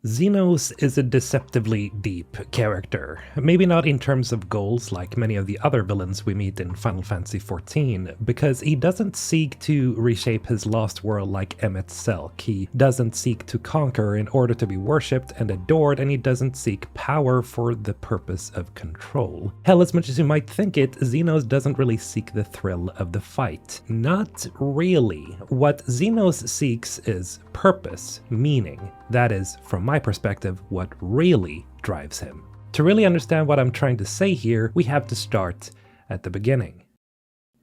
Zenos is a deceptively deep character. Maybe not in terms of goals like many of the other villains we meet in Final Fantasy XIV, because he doesn't seek to reshape his lost world like Emmett Selk. He doesn't seek to conquer in order to be worshipped and adored, and he doesn't seek power for the purpose of control. Hell, as much as you might think it, Zenos doesn't really seek the thrill of the fight. Not really. What Zenos seeks is purpose, meaning. That is, from my perspective, what really drives him. To really understand what I'm trying to say here, we have to start at the beginning.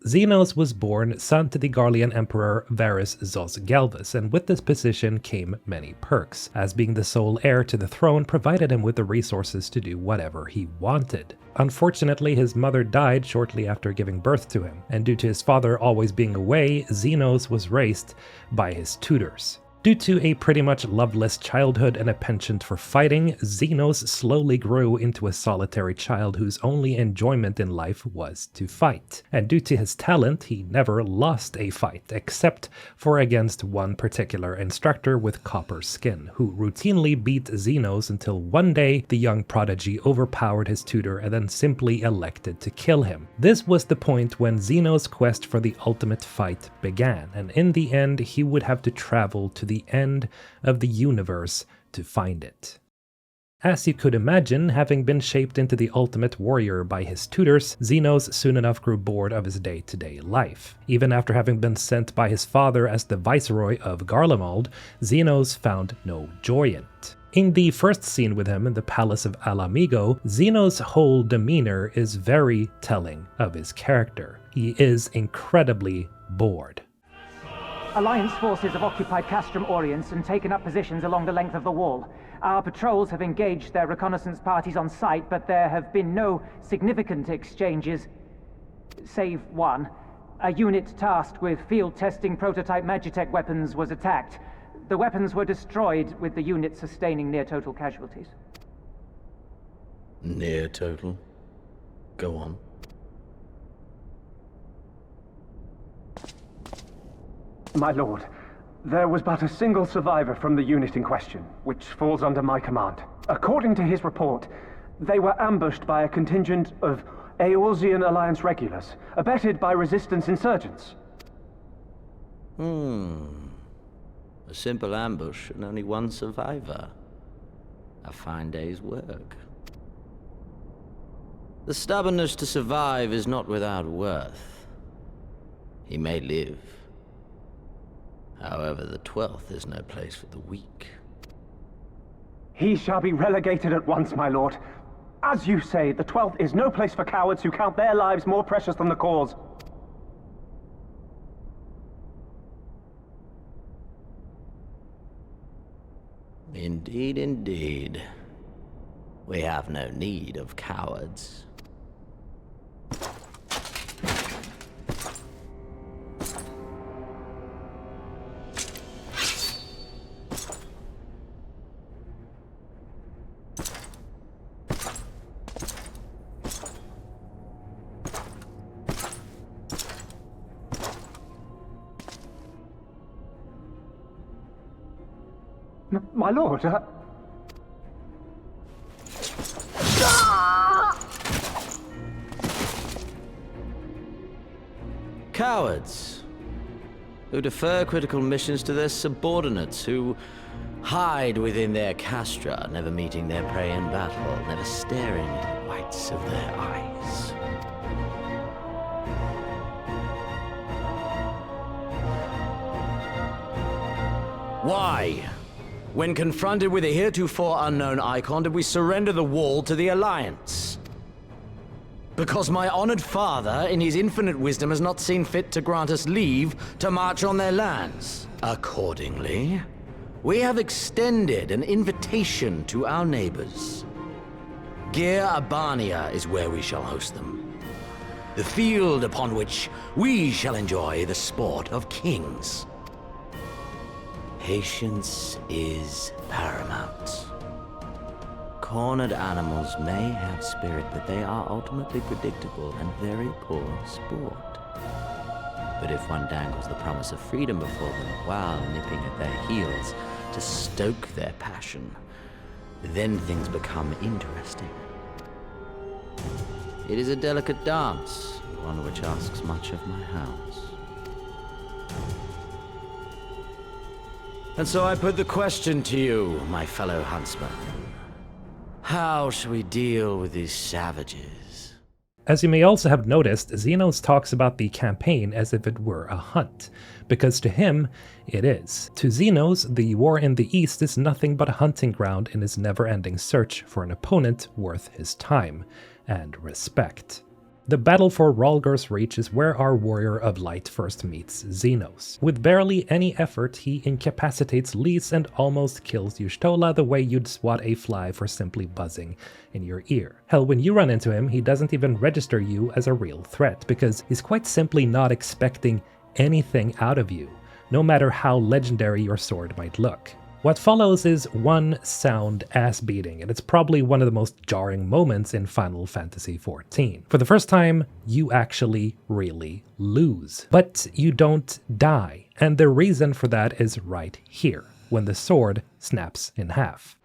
Zenos was born son to the Garlean Emperor Varys Zos Galvus, and with this position came many perks, as being the sole heir to the throne provided him with the resources to do whatever he wanted. Unfortunately, his mother died shortly after giving birth to him, and due to his father always being away, Zenos was raised by his tutors. Due to a pretty much loveless childhood and a penchant for fighting, Zenos slowly grew into a solitary child whose only enjoyment in life was to fight. And due to his talent, he never lost a fight, except for against one particular instructor with copper skin, who routinely beat Zenos until one day the young prodigy overpowered his tutor and then simply elected to kill him. This was the point when Zenos' quest for the ultimate fight began, and in the end he would have to travel to the end of the universe to find it. As you could imagine, having been shaped into the ultimate warrior by his tutors, Zenos soon enough grew bored of his day-to-day life. Even after having been sent by his father as the viceroy of Garlemald, Zenos found no joy in it. In the first scene with him in the palace of Mhigo, Zenos' whole demeanor is very telling of his character. He is incredibly bored. Alliance forces have occupied Castrum Orients and taken up positions along the length of the wall. Our patrols have engaged their reconnaissance parties on site, but there have been no significant exchanges, save one. A unit tasked with field testing prototype Magitech weapons was attacked. The weapons were destroyed, with the unit sustaining near-total casualties. Near-total? Go on. My lord, there was but a single survivor from the unit in question, which falls under my command. According to his report, they were ambushed by a contingent of Eorzean Alliance regulars, abetted by resistance insurgents. A simple ambush and only one survivor. A fine day's work. The stubbornness to survive is not without worth. He may live. However, the 12th is no place for the weak. He shall be relegated at once, my lord. As you say, the 12th is no place for cowards who count their lives more precious than the cause. Indeed, indeed. We have no need of cowards. My lord, Cowards, who defer critical missions to their subordinates, who hide within their castra, never meeting their prey in battle, never staring into the whites of their eyes. Why? When confronted with a heretofore unknown icon, did we surrender the wall to the Alliance? Because my honored father, in his infinite wisdom, has not seen fit to grant us leave to march on their lands. Accordingly, we have extended an invitation to our neighbors. Gir Abania is where we shall host them. The field upon which we shall enjoy the sport of kings. Patience is paramount. Cornered animals may have spirit, but they are ultimately predictable and very poor sport. But if one dangles the promise of freedom before them while nipping at their heels to stoke their passion, then things become interesting. It is a delicate dance, one which asks much of my house. And so I put the question to you, my fellow huntsman. How shall we deal with these savages? As you may also have noticed, Zenos talks about the campaign as if it were a hunt, because to him, it is. To Zenos, the war in the East is nothing but a hunting ground in his never-ending search for an opponent worth his time and respect. The battle for Rhalgr's Reach is where our Warrior of Light first meets Zenos. With barely any effort, he incapacitates Lys and almost kills Y'shtola the way you'd swat a fly for simply buzzing in your ear. Hell, when you run into him, he doesn't even register you as a real threat, because he's quite simply not expecting anything out of you, no matter how legendary your sword might look. What follows is one sound ass-beating, and it's probably one of the most jarring moments in Final Fantasy XIV. For the first time, you actually really lose. But you don't die, and the reason for that is right here, when the sword snaps in half.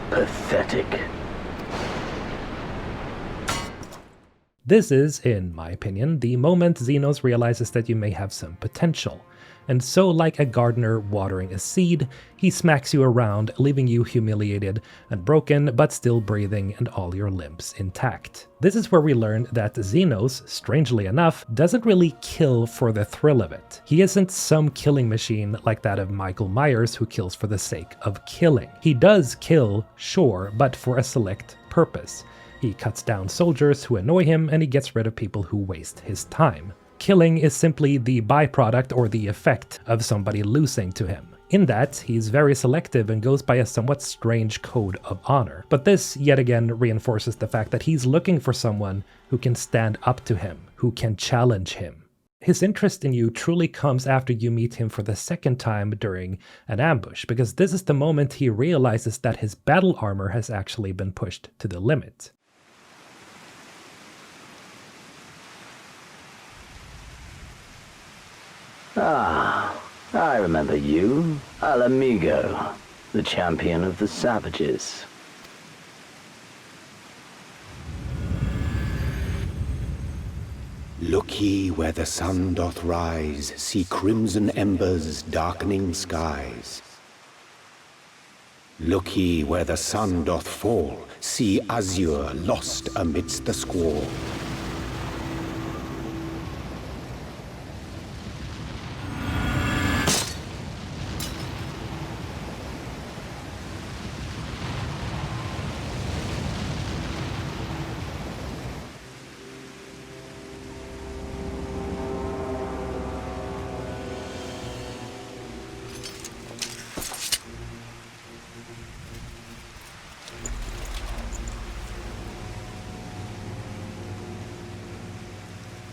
Pathetic. This is, in my opinion, the moment Zenos realizes that you may have some potential. And so, like a gardener watering a seed, he smacks you around, leaving you humiliated and broken, but still breathing and all your limbs intact. This is where we learn that Zenos, strangely enough, doesn't really kill for the thrill of it. He isn't some killing machine like that of Michael Myers who kills for the sake of killing. He does kill, sure, but for a select purpose. He cuts down soldiers who annoy him, and he gets rid of people who waste his time. Killing is simply the byproduct or the effect of somebody losing to him. In that, he's very selective and goes by a somewhat strange code of honor. But this, yet again, reinforces the fact that he's looking for someone who can stand up to him, who can challenge him. His interest in you truly comes after you meet him for the second time during an ambush, because this is the moment he realizes that his battle armor has actually been pushed to the limit. Ah, I remember you. Mhigo, the champion of the savages. Look ye where the sun doth rise, see crimson embers darkening skies. Look ye where the sun doth fall, see azure lost amidst the squall.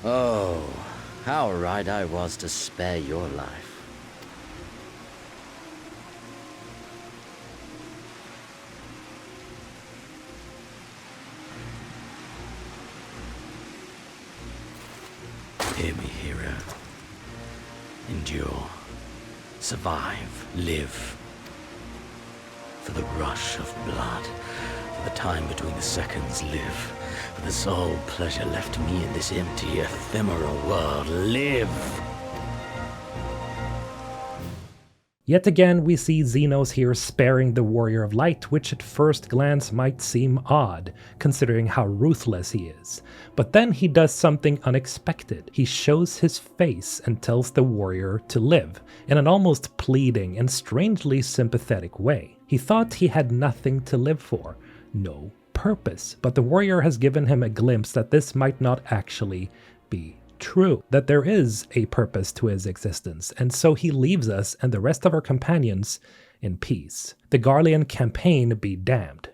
Oh, how right I was to spare your life. Hear me, hero. Endure. Survive. Live. For the rush of blood. For the time between the seconds. Live. For the sole pleasure left me in this empty, ephemeral world. Live! Yet again, we see Zenos here sparing the Warrior of Light, which at first glance might seem odd, considering how ruthless he is. But then he does something unexpected. He shows his face and tells the warrior to live, in an almost pleading and strangely sympathetic way. He thought he had nothing to live for, no purpose, but the warrior has given him a glimpse that this might not actually be true, that there is a purpose to his existence, and so he leaves us and the rest of our companions in peace. The Garlean campaign be damned.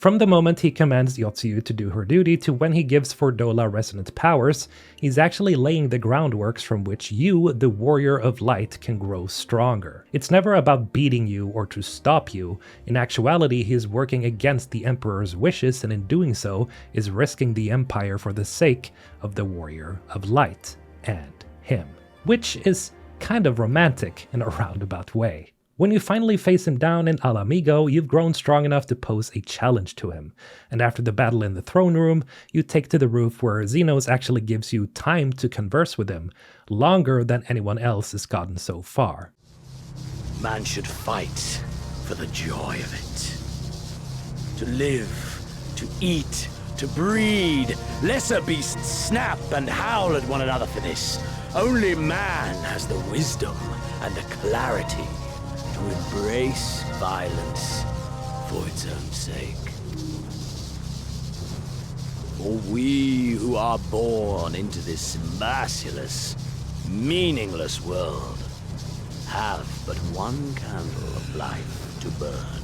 From the moment he commands Yotsuyu to do her duty to when he gives Fordola resonant powers, he's actually laying the groundworks from which you, the Warrior of Light, can grow stronger. It's never about beating you or to stop you. In actuality, he is working against the Emperor's wishes, and in doing so, is risking the Empire for the sake of the Warrior of Light and him. Which is kind of romantic in a roundabout way. When you finally face him down in a la Mhigo, you've grown strong enough to pose a challenge to him, and after the battle in the throne room, you take to the roof where Zenos actually gives you time to converse with him, longer than anyone else has gotten so far. Man should fight for the joy of it. To live, to eat, to breed. Lesser beasts snap and howl at one another for this. Only man has the wisdom and the clarity to embrace violence for its own sake. For we who are born into this merciless, meaningless world have but one candle of life to burn.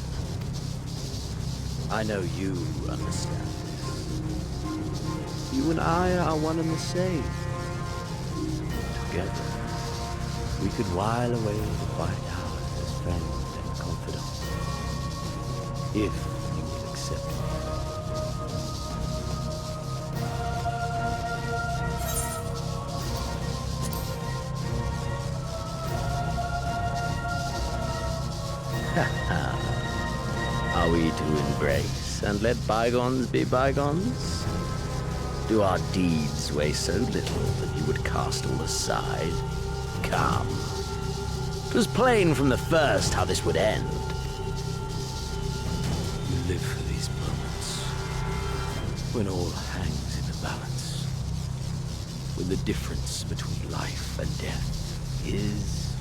I know you understand this. You and I are one and the same. Together, we could while away the quiet hours as friend and confidant, if you will accept me. Are we to embrace and let bygones be bygones? Do our deeds weigh so little that you would cast all aside? Come. 'Twas plain from the first how this would end. You live for these moments, when all hangs in the balance, when the difference between life and death is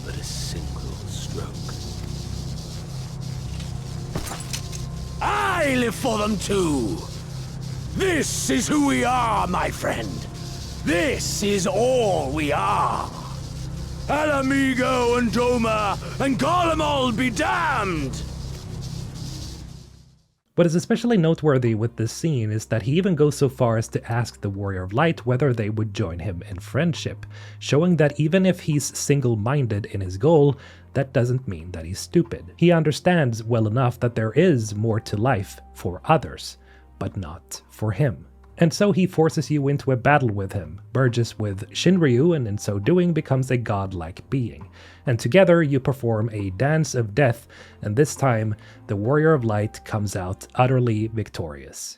but a single stroke. I live for them too! This is who we are, my friend! This is all we are! Alamigo and Doma and Golemol be damned! What is especially noteworthy with this scene is that he even goes so far as to ask the Warrior of Light whether they would join him in friendship, showing that even if he's single-minded in his goal, that doesn't mean that he's stupid. He understands well enough that there is more to life for others, but not for him. And so he forces you into a battle with him, merges with Shinryu, and in so doing becomes a godlike being. And together you perform a dance of death, and this time the Warrior of Light comes out utterly victorious.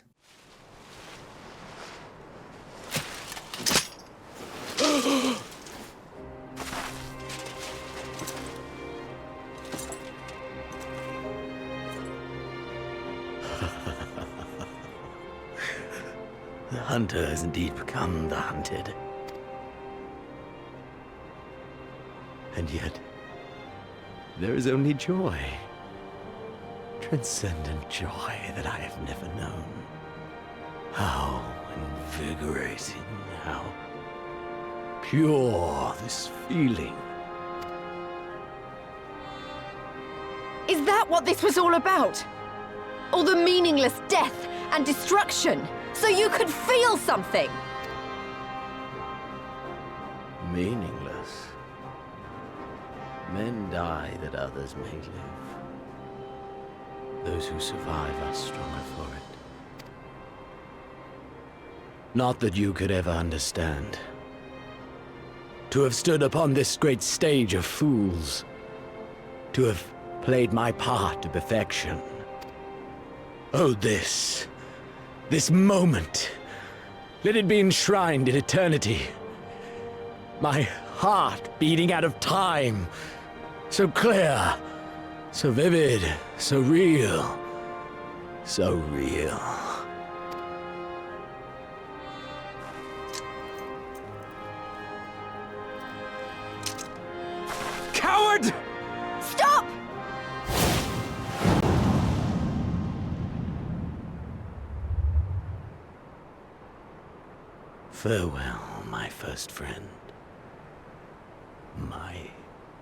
The hunter has indeed become the hunted. And yet, there is only joy. Transcendent joy that I have never known. How invigorating, how pure this feeling. Is that what this was all about? All the meaningless death and destruction? So you could feel something! Meaningless. Men die that others may live. Those who survive are stronger for it. Not that you could ever understand. To have stood upon this great stage of fools. To have played my part to perfection. Oh, this moment, let it be enshrined in eternity. My heart beating out of time, so clear, so vivid, so real, so real. Coward! Stop! Farewell, my first friend. My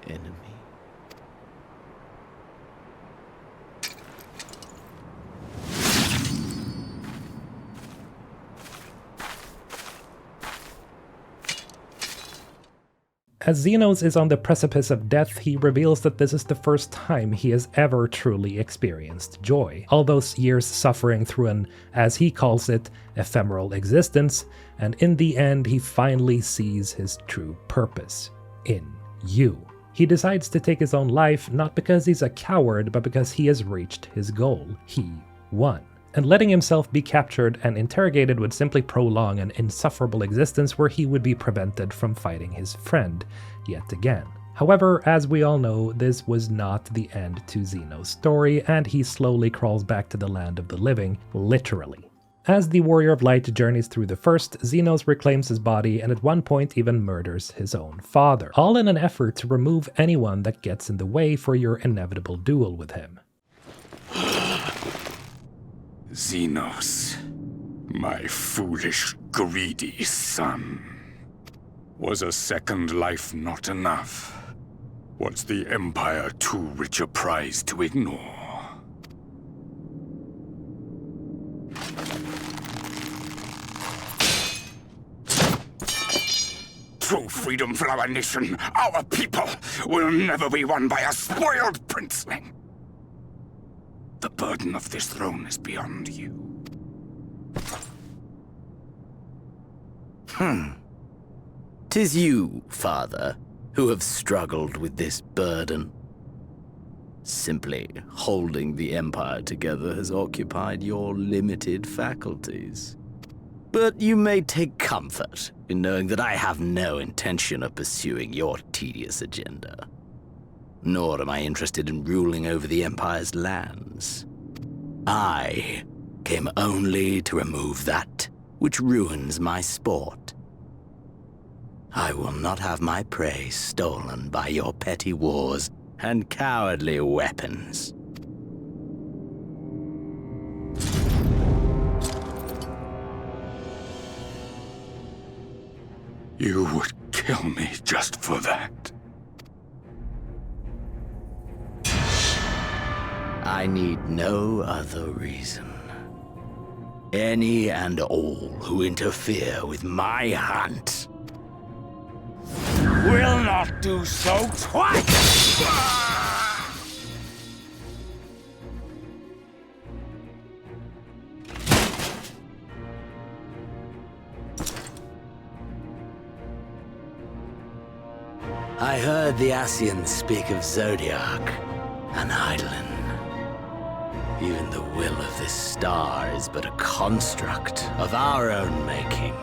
enemy. As Zenos is on the precipice of death, he reveals that this is the first time he has ever truly experienced joy. All those years suffering through an, as he calls it, ephemeral existence, and in the end he finally sees his true purpose in you. He decides to take his own life, not because he's a coward, but because he has reached his goal. He won. And letting himself be captured and interrogated would simply prolong an insufferable existence where he would be prevented from fighting his friend yet again. However, as we all know, this was not the end to Zenos' story, and he slowly crawls back to the land of the living, literally. As the Warrior of Light journeys through the First, Zenos reclaims his body and at one point even murders his own father, all in an effort to remove anyone that gets in the way for your inevitable duel with him. Zenos, my foolish, greedy son. Was a second life not enough? Was the Empire too rich a prize to ignore? True freedom for our nation, our people, will never be won by a spoiled princeling. The burden of this throne is beyond you. 'Tis you, father, who have struggled with this burden. Simply holding the Empire together has occupied your limited faculties. But you may take comfort in knowing that I have no intention of pursuing your tedious agenda. Nor am I interested in ruling over the Empire's lands. I came only to remove that which ruins my sport. I will not have my prey stolen by your petty wars and cowardly weapons. You would kill me just for that. I need no other reason. Any and all who interfere with my hunt will not do so twice! I heard the Ascians speak of Zodiac, an Eidolon. Even the will of this star is but a construct of our own making.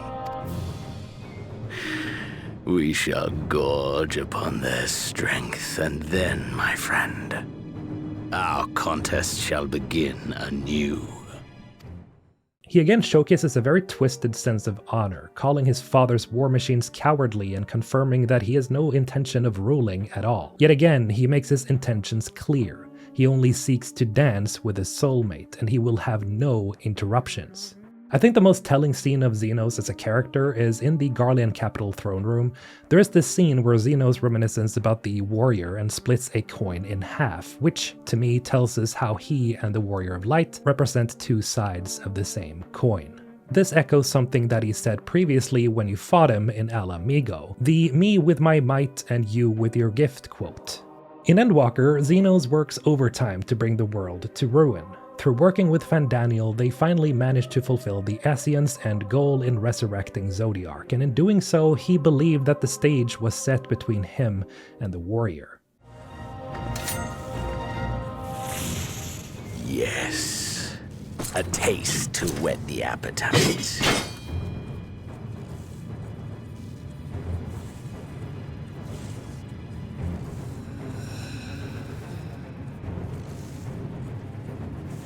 We shall gorge upon their strength, and then, my friend, our contest shall begin anew. He again showcases a very twisted sense of honor, calling his father's war machines cowardly and confirming that he has no intention of ruling at all. Yet again, he makes his intentions clear. He only seeks to dance with his soulmate, and he will have no interruptions. I think the most telling scene of Zenos as a character is in the Garlean capital throne room. There is this scene where Zenos reminisces about the warrior and splits a coin in half, which to me tells us how he and the Warrior of Light represent two sides of the same coin. This echoes something that he said previously when you fought him in Mhigo, the "me with my might and you with your gift" quote. In Endwalker, Zenos works overtime to bring the world to ruin. Through working with Fandaniel, they finally managed to fulfill the Ascians' end goal in resurrecting Zodiac, and in doing so, he believed that the stage was set between him and the warrior. Yes, a taste to whet the appetite.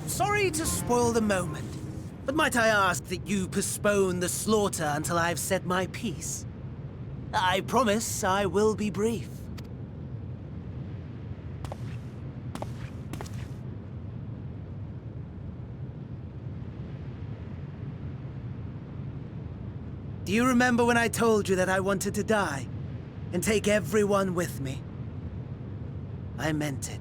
Sorry to spoil the moment, but might I ask that you postpone the slaughter until I've said my piece? I promise I will be brief. Do you remember when I told you that I wanted to die and take everyone with me? I meant it.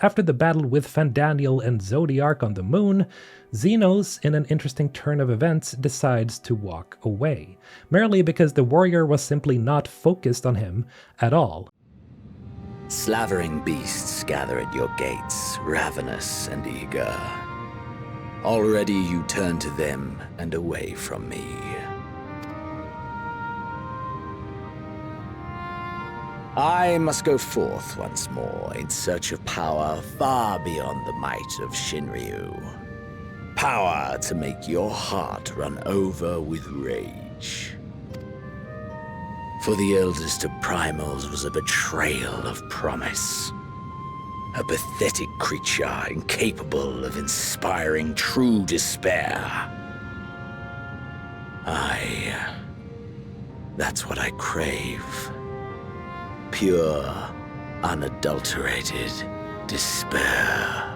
after the battle with Fandaniel and Zodiark on the moon, Zenos, in an interesting turn of events, decides to walk away, merely because the warrior was simply not focused on him at all. Slavering beasts gather at your gates, ravenous and eager. Already you turn to them and away from me. I must go forth once more in search of power far beyond the might of Shinryu. Power to make your heart run over with rage. For the eldest of primals was a betrayal of promise. A pathetic creature incapable of inspiring true despair. That's what I crave. Pure, unadulterated despair.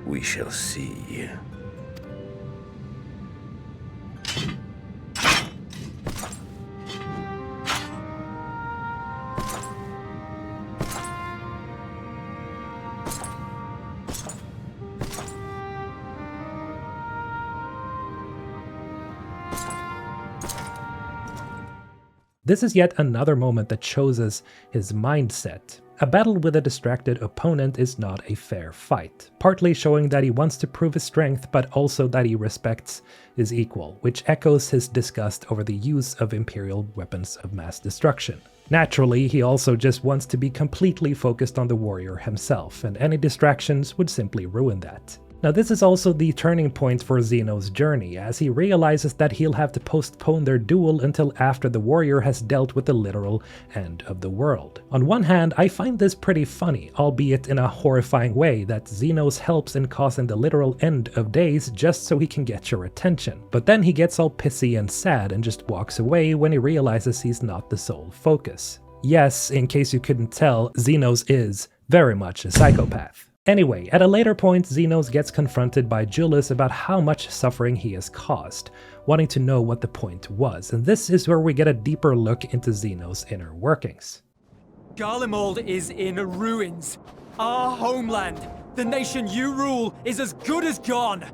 We shall see. This is yet another moment that shows us his mindset. A battle with a distracted opponent is not a fair fight, partly showing that he wants to prove his strength, but also that he respects his equal, which echoes his disgust over the use of Imperial weapons of mass destruction. Naturally, he also just wants to be completely focused on the warrior himself, and any distractions would simply ruin that. Now this is also the turning point for Zenos' journey, as he realizes that he'll have to postpone their duel until after the warrior has dealt with the literal end of the world. On one hand, I find this pretty funny, albeit in a horrifying way, that Zenos helps in causing the literal end of days just so he can get your attention. But then he gets all pissy and sad and just walks away when he realizes he's not the sole focus. Yes, in case you couldn't tell, Zenos is very much a psychopath. Anyway, at a later point, Zenos gets confronted by Julius about how much suffering he has caused, wanting to know what the point was, and this is where we get a deeper look into Zenos' inner workings. Garlemald is in ruins. Our homeland, the nation you rule, is as good as gone.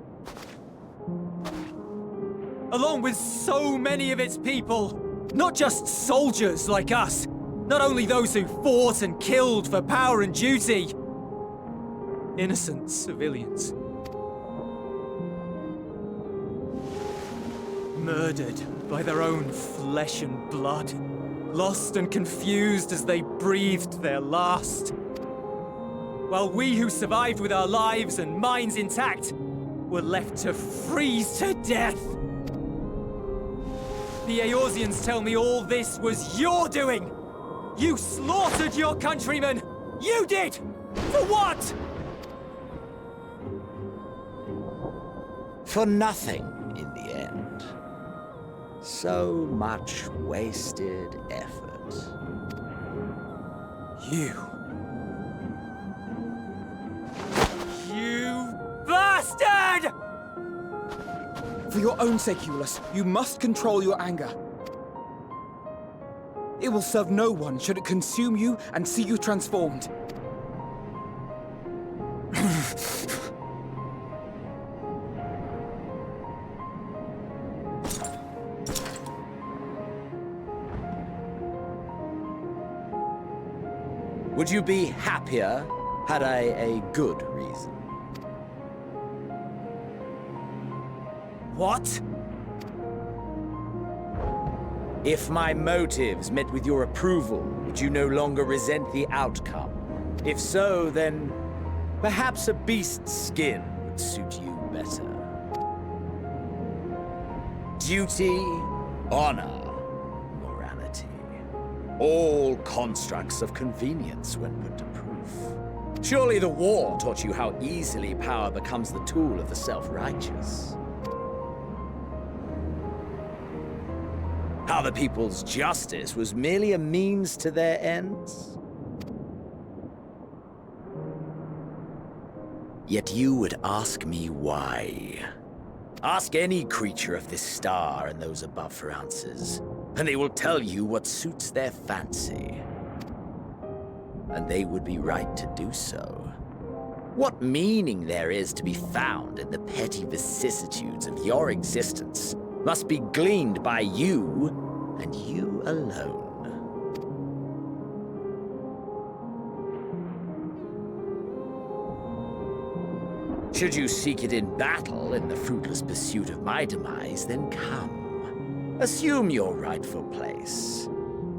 Along with so many of its people, not just soldiers like us, not only those who fought and killed for power and duty, innocent civilians. Murdered by their own flesh and blood. Lost and confused as they breathed their last. While we who survived with our lives and minds intact were left to freeze to death. The Eorzeans tell me all this was your doing! You slaughtered your countrymen! You did! For what? For nothing, in the end. So much wasted effort. You bastard! For your own sake, Eulus, you must control your anger. It will serve no one should it consume you and see you transformed. Would you be happier had I a good reason? What? If my motives met with your approval, would you no longer resent the outcome? If so, then perhaps a beast's skin would suit you better. Duty, honor, morality. All constructs of convenience when put to proof. Surely the war taught you how easily power becomes the tool of the self-righteous. How the people's justice was merely a means to their ends? Yet you would ask me why. Ask any creature of this star and those above for answers, and they will tell you what suits their fancy. And they would be right to do so. What meaning there is to be found in the petty vicissitudes of your existence must be gleaned by you, and you alone. Should you seek it in battle in the fruitless pursuit of my demise, then come. Assume your rightful place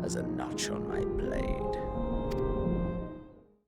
as a notch on my blade.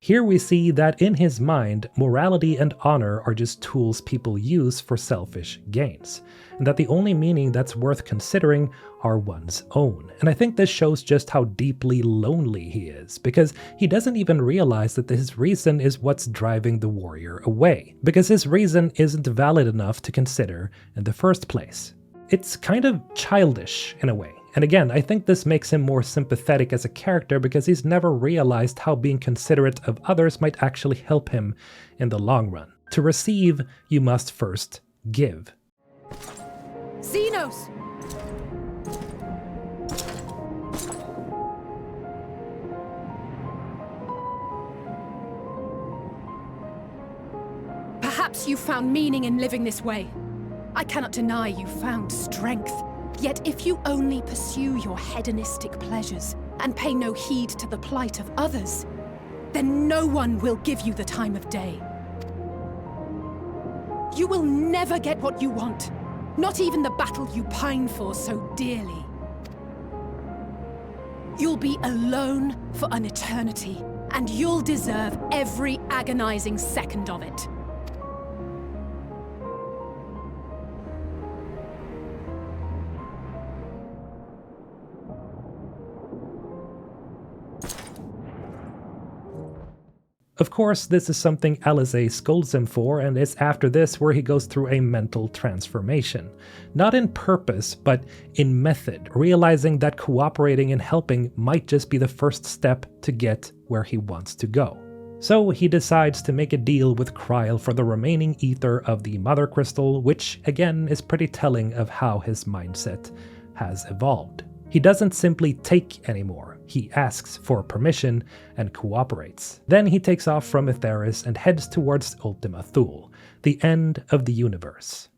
Here we see that in his mind, morality and honor are just tools people use for selfish gains, and that the only meaning that's worth considering are one's own. And I think this shows just how deeply lonely he is, because he doesn't even realize that his reason is what's driving the warrior away, because his reason isn't valid enough to consider in the first place. It's kind of childish in a way. And again, I think this makes him more sympathetic as a character because he's never realized how being considerate of others might actually help him in the long run. To receive, you must first give. Zenos! Perhaps you found meaning in living this way. I cannot deny you found strength. Yet if you only pursue your hedonistic pleasures and pay no heed to the plight of others, then no one will give you the time of day. You will never get what you want, not even the battle you pine for so dearly. You'll be alone for an eternity, and you'll deserve every agonizing second of it. Of course, this is something Alizé scolds him for, and it's after this where he goes through a mental transformation. Not in purpose, but in method, realizing that cooperating and helping might just be the first step to get where he wants to go. So he decides to make a deal with Kryl for the remaining ether of the Mother Crystal, which again is pretty telling of how his mindset has evolved. He doesn't simply take anymore, he asks for permission and cooperates. Then he takes off from Etheris and heads towards Ultima Thule, the end of the universe.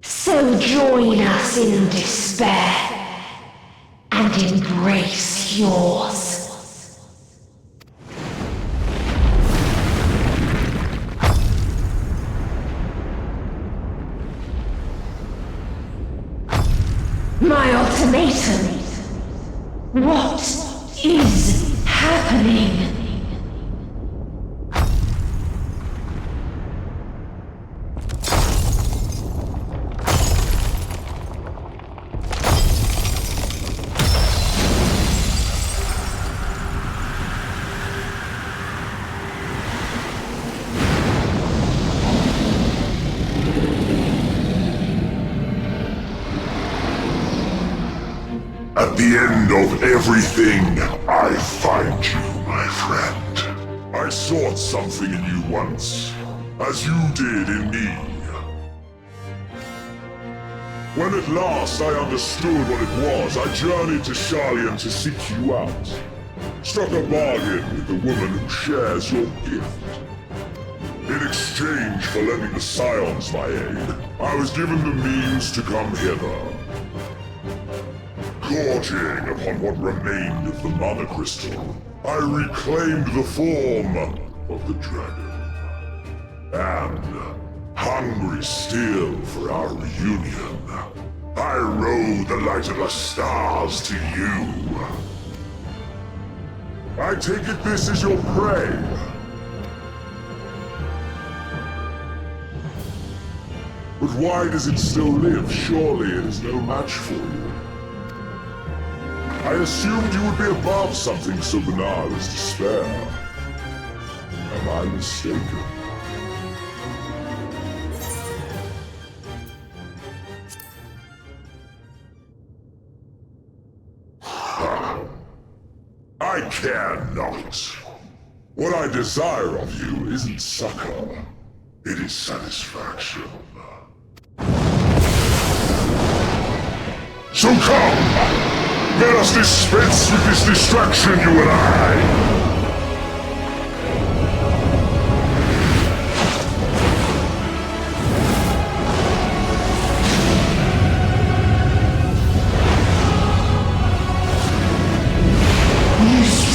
So join us in despair and embrace yours. My ultimatum. What is happening? At the end of everything, I find you, my friend. I sought something in you once, as you did in me. When at last I understood what it was, I journeyed to Sharlayan to seek you out. Struck a bargain with the woman who shares your gift. In exchange for lending the Scions my aid, I was given the means to come hither. Gorging upon what remained of the Mother Crystal, I reclaimed the form of the dragon. And, hungry still for our reunion, I rode the light of the stars to you. I take it this is your prey. But why does it still live? Surely it is no match for you. I assumed you would be above something so banal as despair. Am I mistaken? I care not. What I desire of you isn't succor, it is satisfaction. So come! Let us dispense with this distraction, you and I!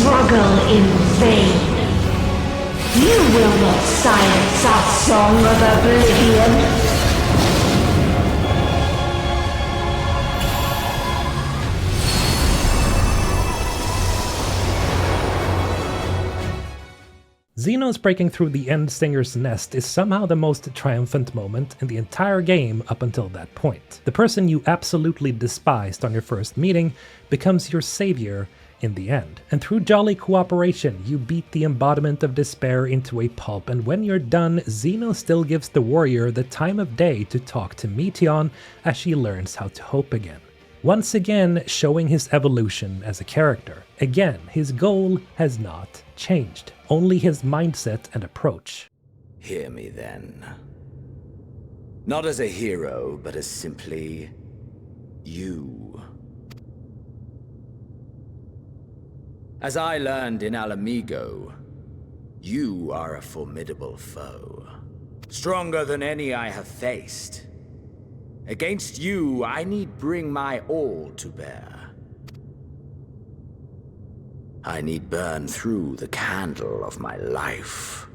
Struggle in vain. You will not silence our song of oblivion. Zenos breaking through the Endsinger's nest is somehow the most triumphant moment in the entire game up until that point. The person you absolutely despised on your first meeting becomes your savior in the end. And through jolly cooperation, you beat the embodiment of despair into a pulp, and when you're done, Zenos still gives the warrior the time of day to talk to Meteion as she learns how to hope again. Once again, showing his evolution as a character. Again, his goal has not changed, only his mindset and approach. Hear me then. Not as a hero, but as simply you. As I learned in Mhigo, you are a formidable foe. Stronger than any I have faced. Against you, I need bring my all to bear. I need burn through the candle of my life.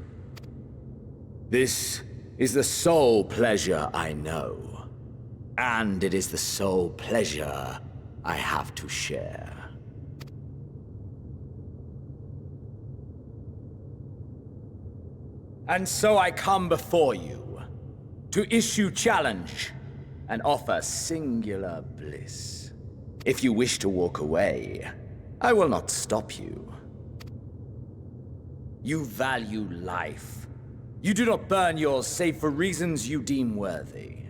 This is the sole pleasure I know, and it is the sole pleasure I have to share. And so I come before you, to issue challenge, and offer singular bliss. If you wish to walk away, I will not stop you. You value life. You do not burn yours save for reasons you deem worthy.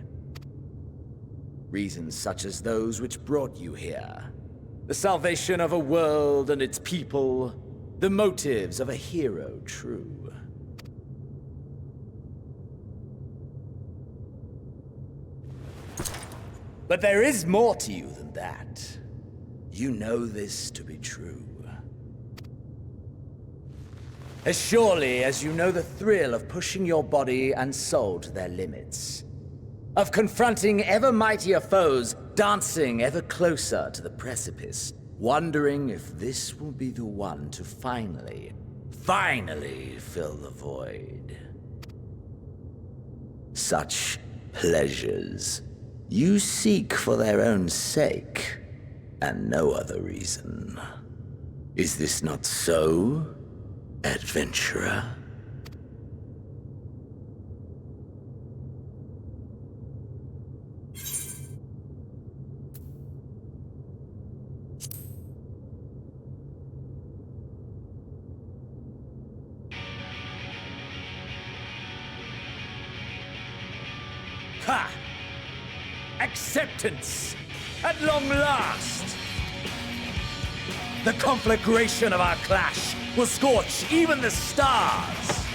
Reasons such as those which brought you here. The salvation of a world and its people. The motives of a hero true. But there is more to you than that. You know this to be true. As surely as you know the thrill of pushing your body and soul to their limits. Of confronting ever mightier foes, dancing ever closer to the precipice, wondering if this will be the one to finally fill the void. Such pleasures you seek for their own sake, and no other reason. Is this not so, adventurer? Ha! Acceptance! At long last! The conflagration of our clash will scorch even the stars!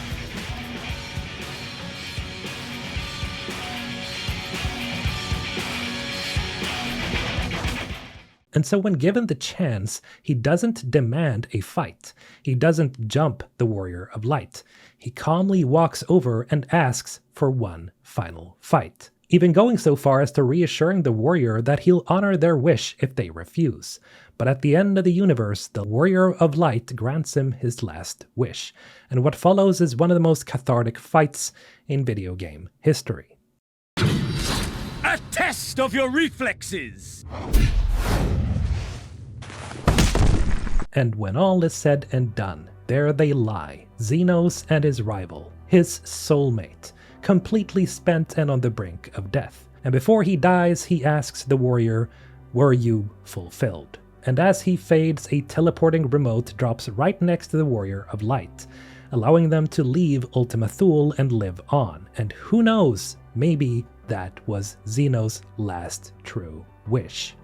And so when given the chance, he doesn't demand a fight. He doesn't jump the Warrior of Light. He calmly walks over and asks for one final fight. Even going so far as to reassuring the warrior that he'll honor their wish if they refuse. But at the end of the universe, the Warrior of Light grants him his last wish, and what follows is one of the most cathartic fights in video game history. A test of your reflexes! And when all is said and done, there they lie, Zenos and his rival, his soulmate, completely spent and on the brink of death. And before he dies, he asks the warrior, "Were you fulfilled?" And as he fades, a teleporting remote drops right next to the Warrior of Light, allowing them to leave Ultima Thule and live on. And who knows, maybe that was Zenos' last true wish.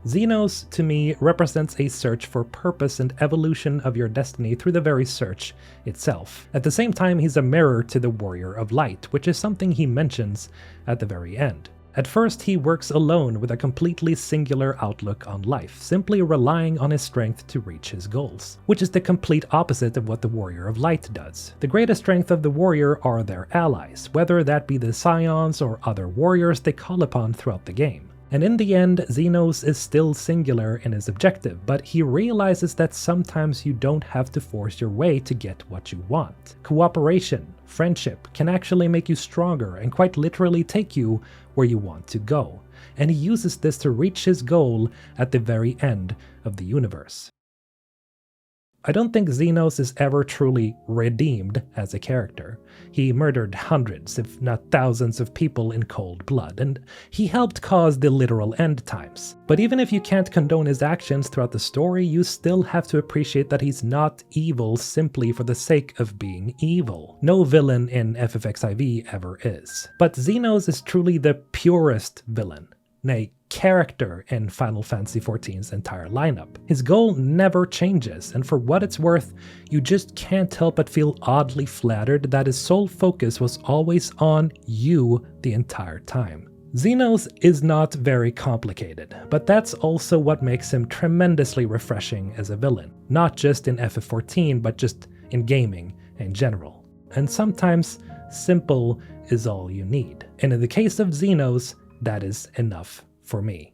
Zenos, to me, represents a search for purpose and evolution of your destiny through the very search itself. At the same time, he's a mirror to the Warrior of Light, which is something he mentions at the very end. At first, he works alone with a completely singular outlook on life, simply relying on his strength to reach his goals, which is the complete opposite of what the Warrior of Light does. The greatest strength of the warrior are their allies, whether that be the Scions or other warriors they call upon throughout the game. And in the end, Zenos is still singular in his objective, but he realizes that sometimes you don't have to force your way to get what you want. Cooperation, friendship can actually make you stronger and quite literally take you where you want to go. And he uses this to reach his goal at the very end of the universe. I don't think Zenos is ever truly redeemed as a character. He murdered hundreds, if not thousands of people in cold blood, and he helped cause the literal end times. But even if you can't condone his actions throughout the story, you still have to appreciate that he's not evil simply for the sake of being evil. No villain in FFXIV ever is. But Zenos is truly the purest villain, nay, character in Final Fantasy XIV's entire lineup. His goal never changes, and for what it's worth, you just can't help but feel oddly flattered that his sole focus was always on you the entire time. Zenos is not very complicated, but that's also what makes him tremendously refreshing as a villain, not just in FF14, but just in gaming in general. And sometimes, simple is all you need. And in the case of Zenos, that is enough for me.